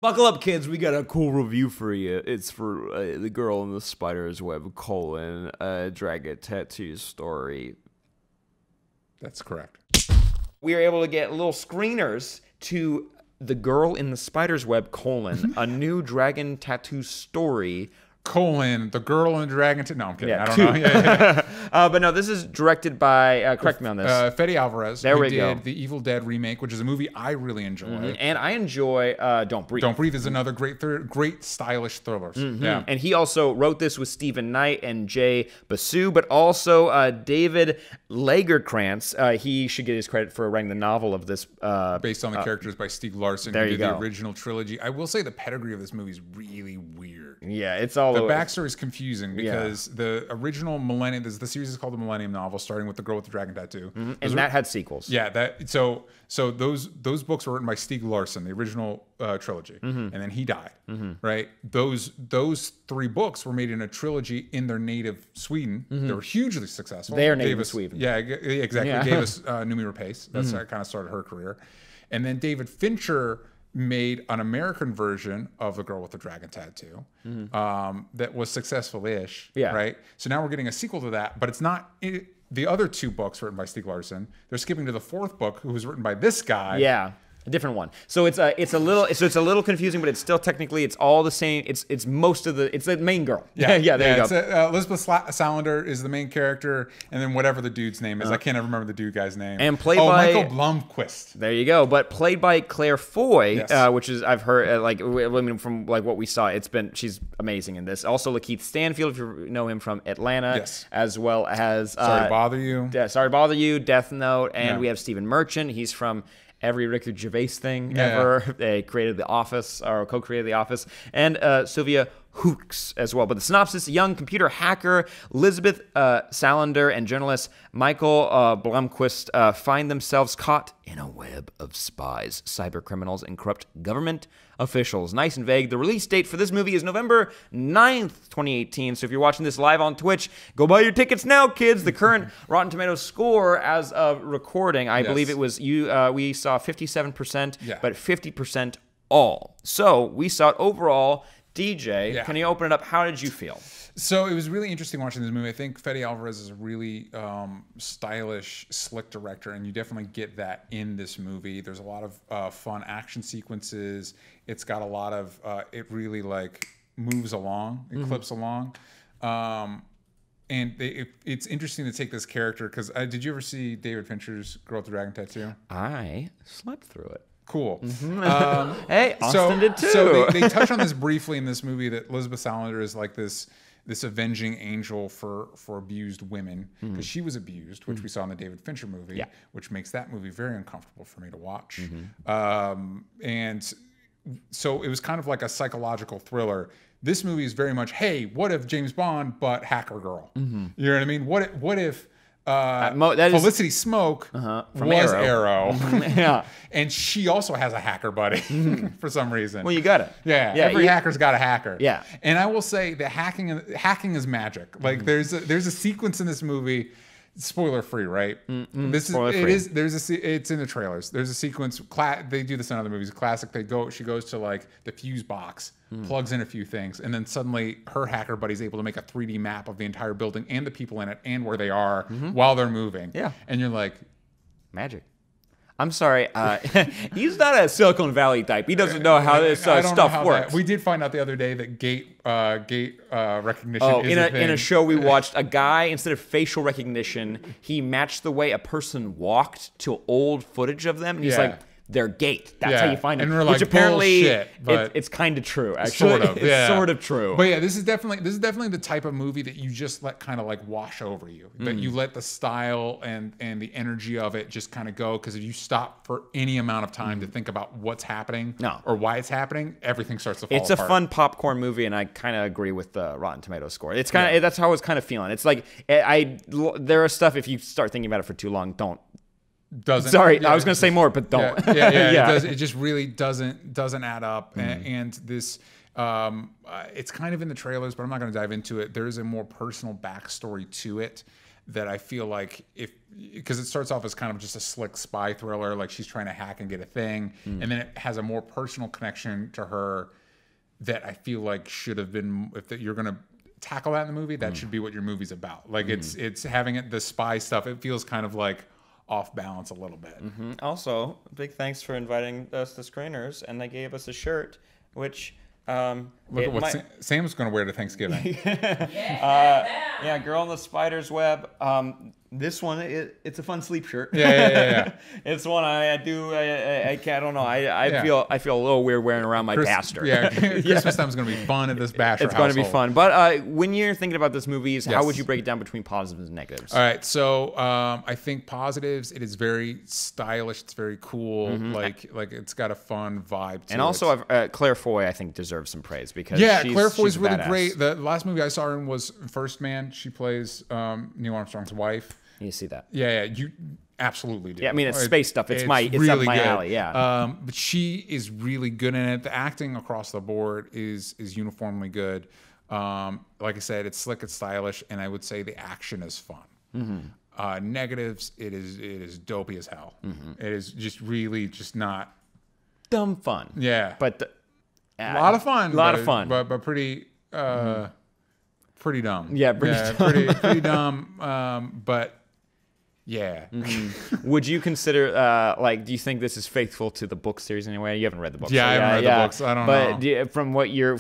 Buckle up, kids. We got a cool review for you. It's for The Girl in the Spider's Web, Dragon Tattoo Story. That's correct. We are able to get little screeners to The Girl in the Spider's Web, a new dragon tattoo story. The Girl in the Dragon Tattoo. No, I'm kidding. Yeah, I don't know. Yeah. But no, this is directed by, correct me on this. Fede Alvarez. There we did go. The Evil Dead remake, which is a movie I really enjoy. And I enjoy Don't Breathe. Don't Breathe is another great stylish thriller. Yeah. And he also wrote this with Stephen Knight and Jay Basu, but also David Lagerkrantz. He should get his credit for writing the novel of this. Based on the characters by Stieg Larsson, there who you did go. the original trilogy. I will say the pedigree of this movie is really weird. Yeah, it's all The over. backstory is confusing because the original Millennium, the series is called the Millennium Novel, starting with The Girl with the Dragon Tattoo. And that had sequels. Yeah, so those books were written by Stieg Larsson, the original trilogy, and then he died. Right? Those 3 books were made in a trilogy in their native Sweden. They were hugely successful. Their native Sweden. Yeah, exactly. Yeah. Gave us Noomi Rapace. That's how it kind of started her career. And then David Fincher made an American version of The Girl with the Dragon Tattoo that was successful-ish. Yeah. Right? So now we're getting a sequel to that, but it's not... the other 2 books written by Stieg Larsson, they're skipping to the 4th book, who was written by this guy. Yeah. A different one. So it's a little confusing, but it's still technically it's all the same. It's the main girl. Yeah, there you go. Elizabeth Salander is the main character, and then whatever the dude's name is, I can't ever remember the dude guy's name. And played by Michael Blomkvist. There you go. But played by Claire Foy, Yes. which is I've heard from what we saw, she's amazing in this. Also Lakeith Stanfield, if you know him from Atlanta, Yes. as well as Sorry to bother you. Sorry to Bother You, Death Note, and we have Stephen Merchant. He's from every Ricky Gervais thing ever. They created The Office, or co-created The Office, and Sylvia Hooks as well. But the synopsis: a young computer hacker, Elizabeth Salander, and journalist Michael Blomkvist find themselves caught in a web of spies, cyber criminals, and corrupt government officials. Nice and vague. The release date for this movie is November 9th, 2018. So if you're watching this live on Twitch, go buy your tickets now, kids. The current Rotten Tomatoes score as of recording, I believe it was we saw 57%, but 50% all. So we saw it overall. DJ, can you open it up? How did you feel? So it was really interesting watching this movie. I think Fede Alvarez is a really stylish, slick director, and you definitely get that in this movie. There's a lot of fun action sequences. It's got a lot of, it really like moves along, it clips along. And it's interesting to take this character, because did you ever see David Fincher's Girl with the Dragon Tattoo? I slept through it. Cool. Hey, Austin did too. So they touch on this briefly in this movie, that Elizabeth Salander is like this avenging angel for abused women, because she was abused, which we saw in the David Fincher movie, which makes that movie very uncomfortable for me to watch. And so it was kind of like a psychological thriller. This movie is very much, hey, what if James Bond but hacker girl? You know what I mean? What if Felicity Smoke from was Arrow. Arrow. And she also has a hacker buddy for some reason. Well, you got it. Yeah, every hacker's got a hacker. Yeah. And I will say that hacking is magic. Like there's a sequence in this movie, spoiler free, right? It's in the trailers. There's a sequence, they do this in other movies, classic. She goes to like the fuse box, plugs in a few things, and then suddenly her hacker buddy's able to make a 3D map of the entire building and the people in it and where they are while they're moving. Yeah. And you're like, magic. I'm sorry. He's not a Silicon Valley type. He doesn't know how this stuff works. We did find out the other day that gate recognition is a thing. In a show we watched, a guy, instead of facial recognition, he matched the way a person walked to old footage of them. And he's like, their gait. That's how you find it. And we're like, which apparently bullshit, it's kind of true. Actually, sort of, it's sort of true. But yeah, this is definitely the type of movie that you just let kind of like wash over you. That you let the style and the energy of it just kind of go. Because if you stop for any amount of time to think about what's happening or why it's happening, everything starts to fall apart. It's a fun popcorn movie, and I kind of agree with the Rotten Tomatoes score. It's kind of that's how I was kind of feeling. It's like there are stuff, if you start thinking about it for too long, don't. I was going to say more, but don't. It just really doesn't add up. And this, it's kind of in the trailers, but I'm not going to dive into it. There's a more personal backstory to it that I feel like because it starts off as kind of just a slick spy thriller, like she's trying to hack and get a thing, and then it has a more personal connection to her that I feel like should have been, if you're going to tackle that in the movie, that should be what your movie's about. Like it's having the spy stuff. It feels kind of like off balance a little bit. Also, big thanks for inviting us to screeners, and they gave us a shirt, which look at what Sam's going to wear to Thanksgiving. Yeah, Girl in the Spider's Web. This one, it's a fun sleep shirt. Yeah. It's one I don't know. I feel a little weird wearing around my pastor. Yeah, Christmas time is going to be fun at this Basher It's household. going to be fun. But when you're thinking about this movie, how would you break it down between positives and negatives? All right, so I think positives. It is very stylish. It's very cool. Like it's got a fun vibe to it. And also, Claire Foy, I think, deserves some praise because Claire Foy's really badass. great. The last movie I saw her in was First Man. She plays Neil Armstrong's wife. You see that? Yeah, you absolutely do. Yeah, I mean, it's space stuff. It's really up my good. alley. Yeah. But she is really good in it. The acting across the board is uniformly good. Like I said, it's slick, it's stylish, and I would say the action is fun. Negatives, it is dopey as hell. It is just really just not Dumb fun. Yeah, But a lot of fun. But pretty pretty dumb. Yeah, pretty dumb. But yeah. Would you consider, do you think this is faithful to the book series anyway? You haven't read the books. Yeah, I haven't read the books. I don't know. But from what you're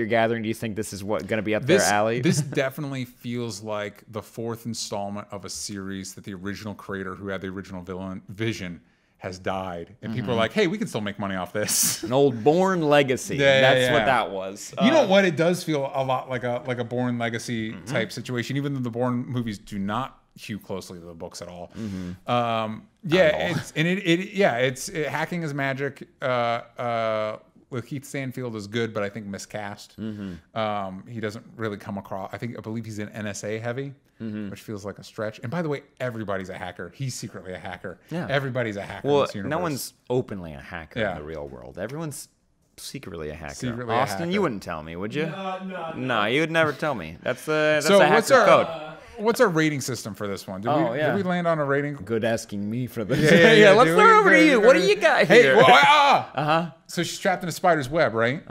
gathering, do you think this is going to be up their alley? This definitely feels like the fourth installment of a series that the original creator, who had the original vision, has died, and people are like, "Hey, we can still make money off this." An old Bourne Legacy. That's what that was. You know what? It does feel a lot like a Bourne Legacy type situation, even though the Bourne movies do not hew closely to the books at all. It's hacking is magic. With Keith Stanfield is good, but I think miscast. He doesn't really come across. I believe he's an NSA heavy, which feels like a stretch. And by the way, everybody's a hacker. He's secretly a hacker. Yeah. Everybody's a hacker. Well, in this universe. no one's openly a hacker in the real world. Everyone's secretly a hacker. Secretly Austin, a hacker. You wouldn't tell me, would you? No, you would never tell me. That's a So hacker code. What's our rating system for this one? Did we land on a rating? Good asking me for this. Yeah. Let's throw over to you. What do you got here? So she's trapped in a spider's web, right?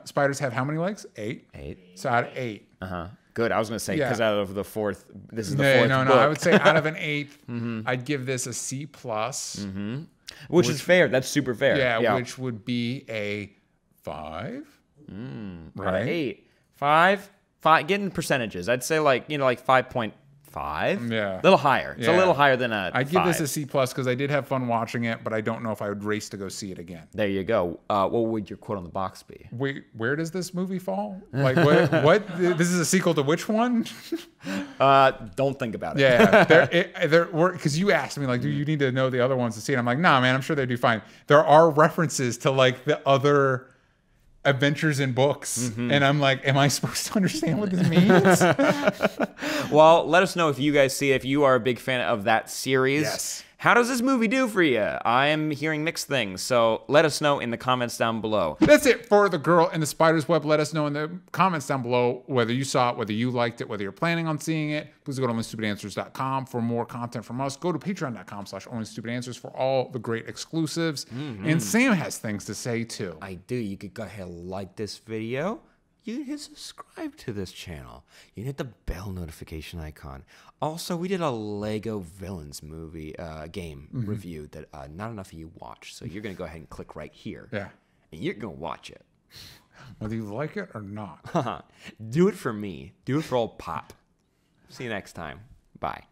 Spiders have how many legs? 8. 8. So out of 8. Good. I was going to say, because out of the fourth, this is the No, fourth no. book. I would say out of an 8th, I'd give this a C+. Which is fair. That's super fair. Yeah, which would be a 5. Out of 8. 5. Getting percentages. I'd say like 5.5. Yeah. A little higher. It's a little higher than a I'd 5. give this a C+ because I did have fun watching it, but I don't know if I would race to go see it again. There you go. What would your quote on the box be? Wait, where does this movie fall? Like what? This is a sequel to which one? Don't think about it. Yeah, because you asked me, like, do you need to know the other ones to see it? I'm like, nah, man, I'm sure they do fine. There are references to like the other adventures in books, and I'm like, am I supposed to understand what this means? Well, let us know if you guys see it, if you are a big fan of that series. Yes. How does this movie do for you? I am hearing mixed things, so let us know in the comments down below. That's it for The Girl in the Spider's Web. Let us know in the comments down below whether you saw it, whether you liked it, whether you're planning on seeing it. Please go to onlystupidanswers.com for more content from us. Go to patreon.com/onlystupidanswers for all the great exclusives. And Sam has things to say too. I do. You could go ahead and like this video. You can hit subscribe to this channel. You can hit the bell notification icon. Also, we did a Lego Villains movie game review that not enough of you watched. So you're going to go ahead and click right here. Yeah. And you're going to watch it. Whether you like it or not. Do it for me. Do it for old Pop. See you next time. Bye.